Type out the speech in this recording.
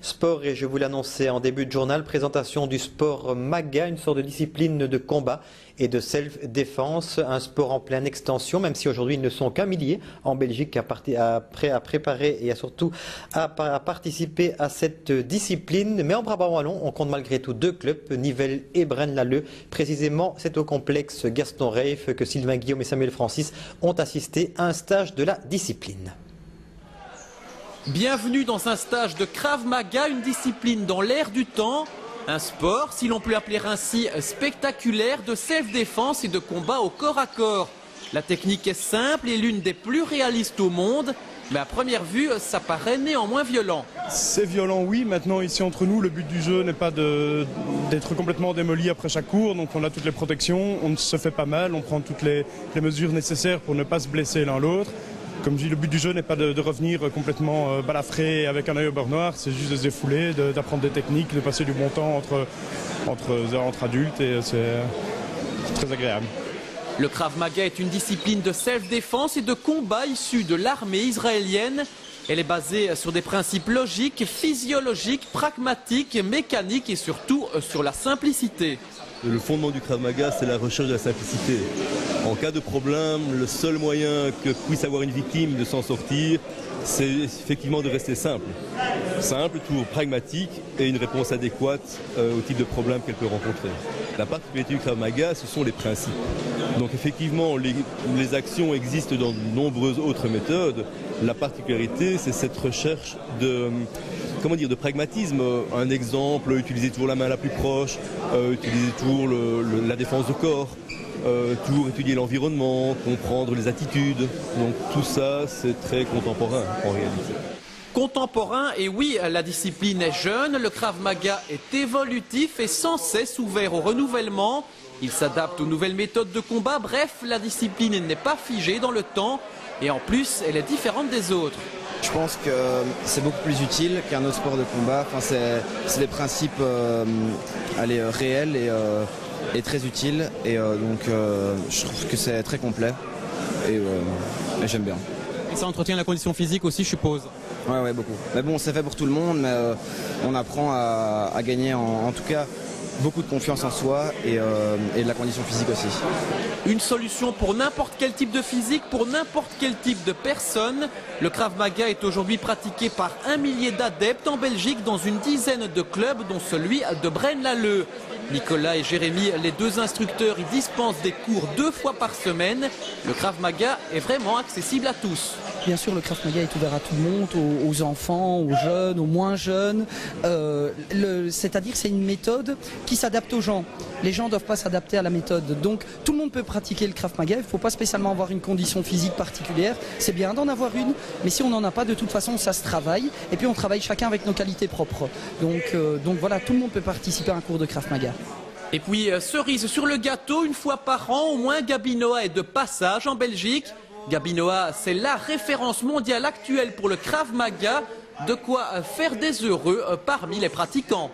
Sport, et je vous l'annonçais en début de journal, présentation du sport Maga, une sorte de discipline de combat et de self-défense, un sport en pleine extension, même si aujourd'hui ils ne sont qu'un millier en Belgique à préparer et surtout à participer à cette discipline. Mais en Brabant wallon, on compte malgré tout 2 clubs, Nivelles et Braine-l'Alleud. Précisément, c'est au complexe Gaston Reiff que Sylvain Guillaume et Samuel Francis ont assisté à un stage de la discipline. Bienvenue dans un stage de Krav Maga, une discipline dans l'air du temps. Un sport, si l'on peut l'appeler ainsi, spectaculaire de self-défense et de combat au corps à corps. La technique est simple et l'une des plus réalistes au monde, mais à première vue, ça paraît néanmoins violent. C'est violent, oui. Maintenant, ici entre nous, le but du jeu n'est pas d'être complètement démoli après chaque cours. Donc on a toutes les protections, on se fait pas mal, on prend toutes les mesures nécessaires pour ne pas se blesser l'un l'autre. Comme je dis, le but du jeu n'est pas de revenir complètement balafré avec un œil au beurre noir, c'est juste de se défouler, d'apprendre des techniques, de passer du bon temps entre adultes, et c'est très agréable. Le Krav Maga est une discipline de self-défense et de combat issue de l'armée israélienne. Elle est basée sur des principes logiques, physiologiques, pragmatiques, mécaniques et surtout sur la simplicité. Le fondement du Krav Maga, c'est la recherche de la simplicité. En cas de problème, le seul moyen que puisse avoir une victime de s'en sortir, c'est effectivement de rester simple. Simple, toujours pragmatique et une réponse adéquate au type de problème qu'elle peut rencontrer. La particularité du Krav Maga, ce sont les principes. Donc effectivement, les actions existent dans de nombreuses autres méthodes. La particularité, c'est cette recherche de pragmatisme. Un exemple, utiliser toujours la main la plus proche, utiliser toujours la défense de corps, toujours étudier l'environnement, comprendre les attitudes. Donc tout ça, c'est très contemporain en réalité. Contemporain, et oui, la discipline est jeune, le Krav Maga est évolutif et sans cesse ouvert au renouvellement. Il s'adapte aux nouvelles méthodes de combat, bref, la discipline n'est pas figée dans le temps et en plus, elle est différente des autres. Je pense que c'est beaucoup plus utile qu'un autre sport de combat. Enfin, c'est des principes réels et très utiles. Et donc, je trouve que c'est très complet et j'aime bien. Et ça entretient la condition physique aussi, je suppose. Ouais, beaucoup. Mais bon, c'est fait pour tout le monde, mais on apprend à gagner en tout cas beaucoup de confiance en soi et de la condition physique aussi. Une solution pour n'importe quel type de physique, pour n'importe quel type de personne. Le Krav Maga est aujourd'hui pratiqué par 1 millier d'adeptes en Belgique dans une dizaine de clubs, dont celui de Braine-l'Alleud. Nicolas et Jérémy, les 2 instructeurs, y dispensent des cours 2 fois par semaine. Le Krav Maga est vraiment accessible à tous. Bien sûr, le Krav Maga est ouvert à tout le monde, aux enfants, aux jeunes, aux moins jeunes. C'est-à-dire que c'est une méthode qui s'adapte aux gens. Les gens ne doivent pas s'adapter à la méthode. Donc tout le monde peut pratiquer le Krav Maga. Il ne faut pas spécialement avoir une condition physique particulière. C'est bien d'en avoir une, mais si on n'en a pas, de toute façon, ça se travaille. Et puis on travaille chacun avec nos qualités propres. Donc voilà, tout le monde peut participer à un cours de Krav Maga. Et puis, cerise sur le gâteau, une fois par an, au moins, Gabi Noah est de passage en Belgique. Gabi Noah, c'est la référence mondiale actuelle pour le Krav Maga. De quoi faire des heureux parmi les pratiquants.